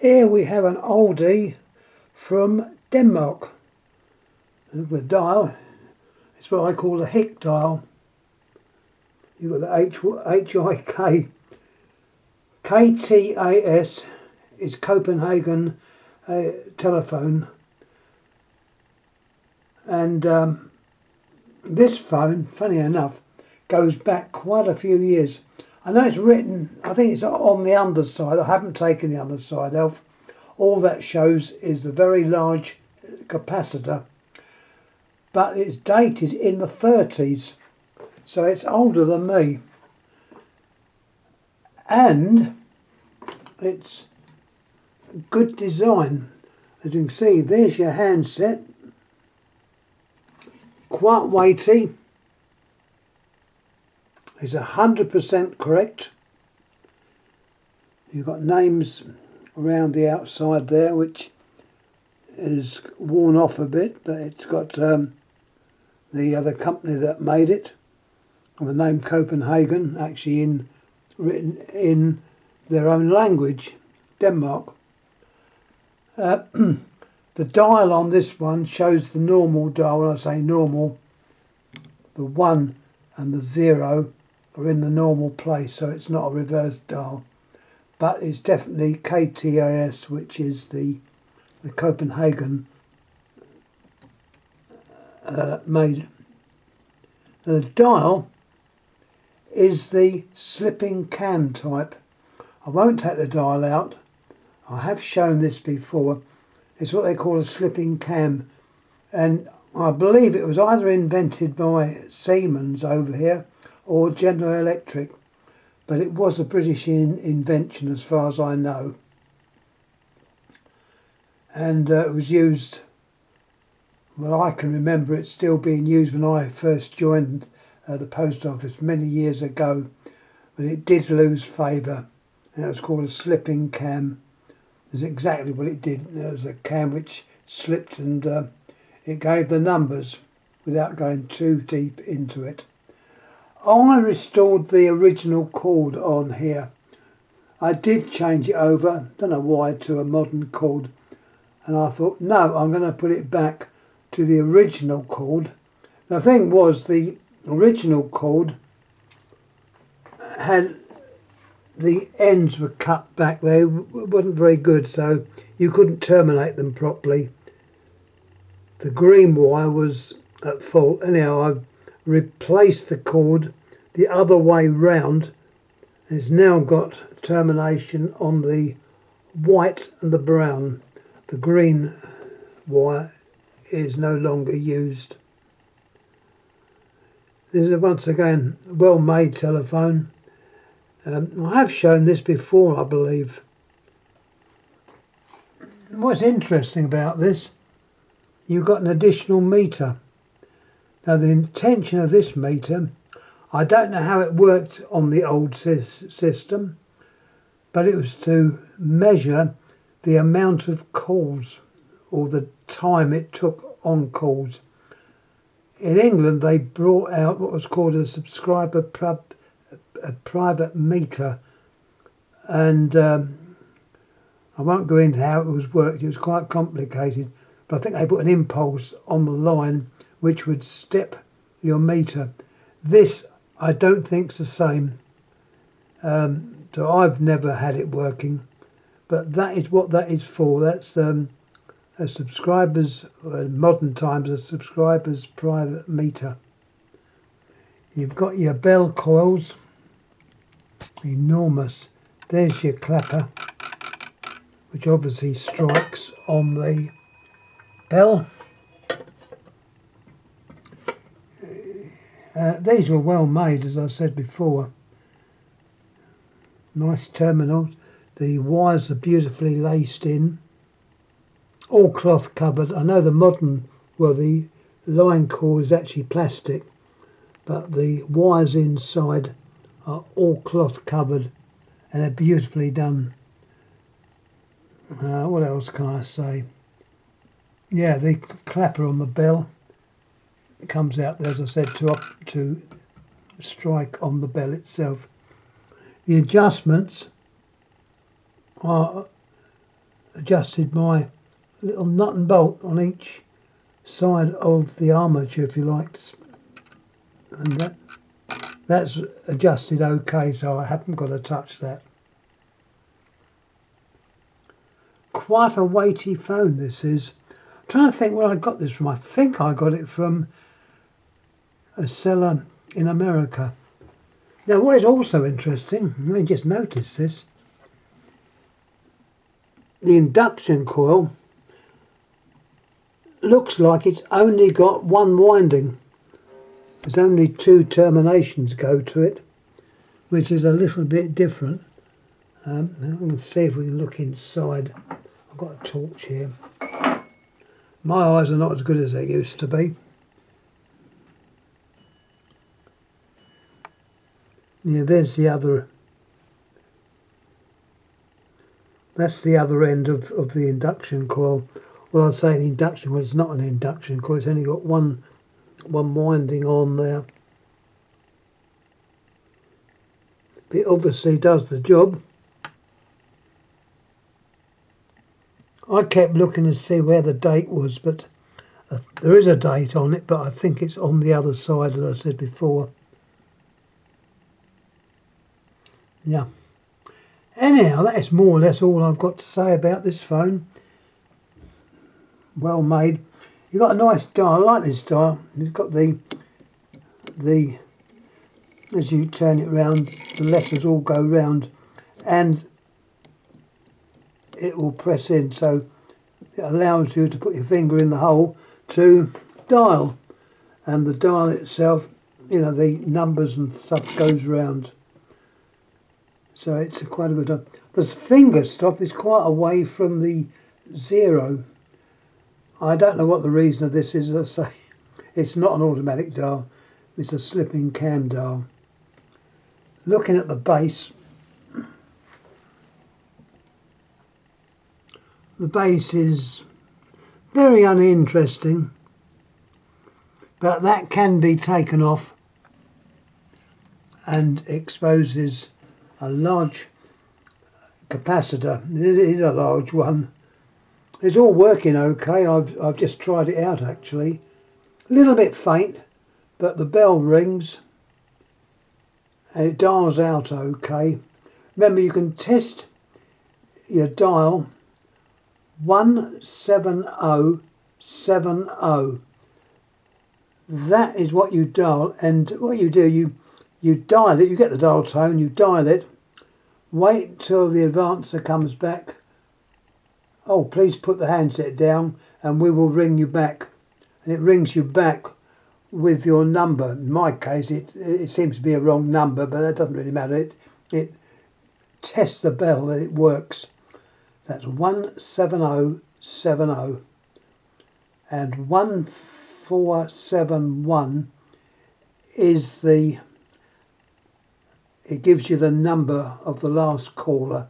Here we have an oldie from Denmark. And the dial, it's what I call the Hick dial. You've got the HIK. KTAS is Copenhagen telephone. And this phone, funny enough, goes back quite a few years. I know it's written, I think it's on the underside. I haven't taken the underside off. All that shows is the very large capacitor, but it's dated in the 30s, so it's older than me. And it's good design. As you can see, there's your handset. Quite weighty. It's 100% correct. You've got names around the outside there, which is worn off a bit, but it's got the other company that made it, and the name Copenhagen actually written in their own language, Denmark. The dial on this one shows the normal dial. When I say normal, the 1 and the 0 are in the normal place, so it's not a reverse dial. But it's definitely KTAS, which is the Copenhagen made. The dial is the slipping cam type. I won't take the dial out. I have shown this before. It's what they call a slipping cam, and I believe it was either invented by Siemens over here or General Electric, but it was a British invention as far as I know. And it was used, well, I can remember it still being used when I first joined the post office many years ago, but it did lose favour, and it was called a slipping cam. That's exactly what it did. It was a cam which slipped, and it gave the numbers without going too deep into it. I restored the original cord on here. I did change it over, don't know why, to a modern cord, and I thought, no, I'm going to put it back to the original cord. The thing was, the original cord had the ends were cut back. They wasn't very good, so you couldn't terminate them properly. The green wire was at fault. Anyhow, I've replaced the cord the other way round. It's now got termination on the white and the brown. The green wire is no longer used. This is once again a well-made telephone. I have shown this before, I believe. What's interesting about this, you've got an additional meter. Now, the intention of this meter, I don't know how it worked on the old system, but it was to measure the amount of calls or the time it took on calls. In England, they brought out what was called a subscriber private meter, and I won't go into how it was worked. It was quite complicated, but I think they put an impulse on the line which would step your meter. This, I don't think's the same. So I've never had it working, but that is what that is for. That's a subscriber's, modern times, a subscriber's private meter. You've got your bell coils, enormous. There's your clapper, which obviously strikes on the bell. These were well made, as I said before. Nice terminals. The wires are beautifully laced in. All cloth covered. I know the modern, well, the line cord is actually plastic, but the wires inside are all cloth covered and they're beautifully done. What else can I say? Yeah, the clapper on the bell, it comes out, as I said, to strike on the bell itself. The adjustments are adjusted my little nut and bolt on each side of the armature, if you like, and that's adjusted okay, so I haven't got to touch that. Quite a weighty phone this is. I'm trying to think where I got this from. I think I got it from a seller in America. Now, what is also interesting, I just noticed this, the induction coil looks like it's only got one winding. There's only two terminations go to it, which is a little bit different. I'm going to see if we can look inside. I've got a torch here. My eyes are not as good as they used to be. Yeah, there's the other. That's the other end of the induction coil. Well, I'd say an induction coil. It's not an induction coil. It's only got one winding on there. But it obviously does the job. I kept looking to see where the date was, but there is a date on it, but I think it's on the other side, as I said before. Yeah. Anyhow, that is more or less all I've got to say about this phone. Well made. You've got a nice dial. I like this dial. You've got the as you turn it round, the letters all go round, and it will press in, so it allows you to put your finger in the hole to dial, and the dial itself, you know, the numbers and stuff goes round. So it's quite a good one. The finger stop is quite away from the 0. I don't know what the reason of this is. As I say, it's not an automatic dial. It's a slipping cam dial. Looking at the base, the base is very uninteresting, but that can be taken off and exposes a large capacitor. It is a large one. It's all working okay. I've just tried it out actually. A little bit faint, but the bell rings and it dials out okay. Remember, you can test your dial 17070. That is what you dial, and what you do, you dial it, you get the dial tone, you dial it, wait till the advancer comes back. Oh, please put the handset down and we will ring you back. And it rings you back with your number. In my case, it seems to be a wrong number, but that doesn't really matter. It tests the bell that it works. That's 17070. And 1471 is it gives you the number of the last caller.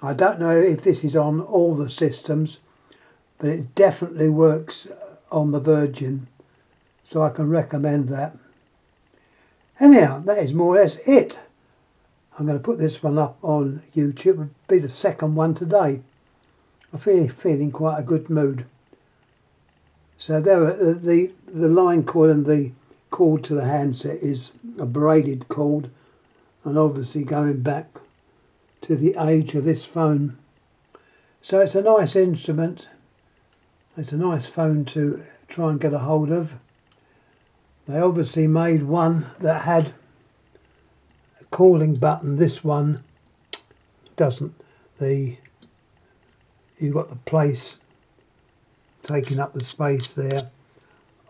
I don't know if this is on all the systems, but it definitely works on the Virgin, so I can recommend that. Anyhow, that is more or less it. I'm going to put this one up on YouTube. It'll be the second one today. I'm feeling quite a good mood. So there, the line cord and the cord to the handset is a braided cord, and obviously going back to the age of this phone. So it's a nice instrument. It's a nice phone to try and get a hold of. They obviously made one that had a calling button. This one doesn't. You've got the place taking up the space there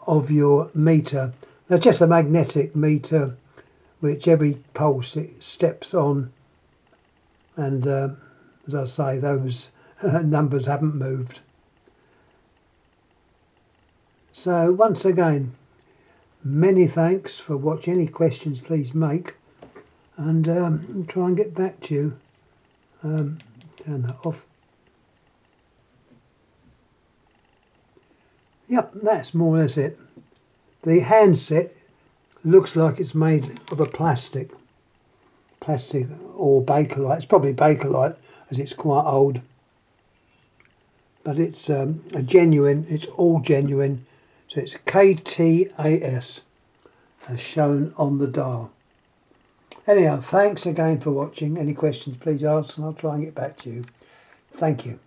of your meter. That's just a magnetic meter, which every pulse it steps on, and as I say, those numbers haven't moved. So once again, many thanks for watching. Any questions please make, and I'll try and get back to you. Turn that off. Yep, that's more or less it. The handset looks like it's made of a plastic or Bakelite. It's probably Bakelite, as it's quite old. but it's a genuine, it's all genuine. So it's KTAS as shown on the dial. Anyhow, thanks again for watching. Any questions please ask and I'll try and get back to you. Thank you.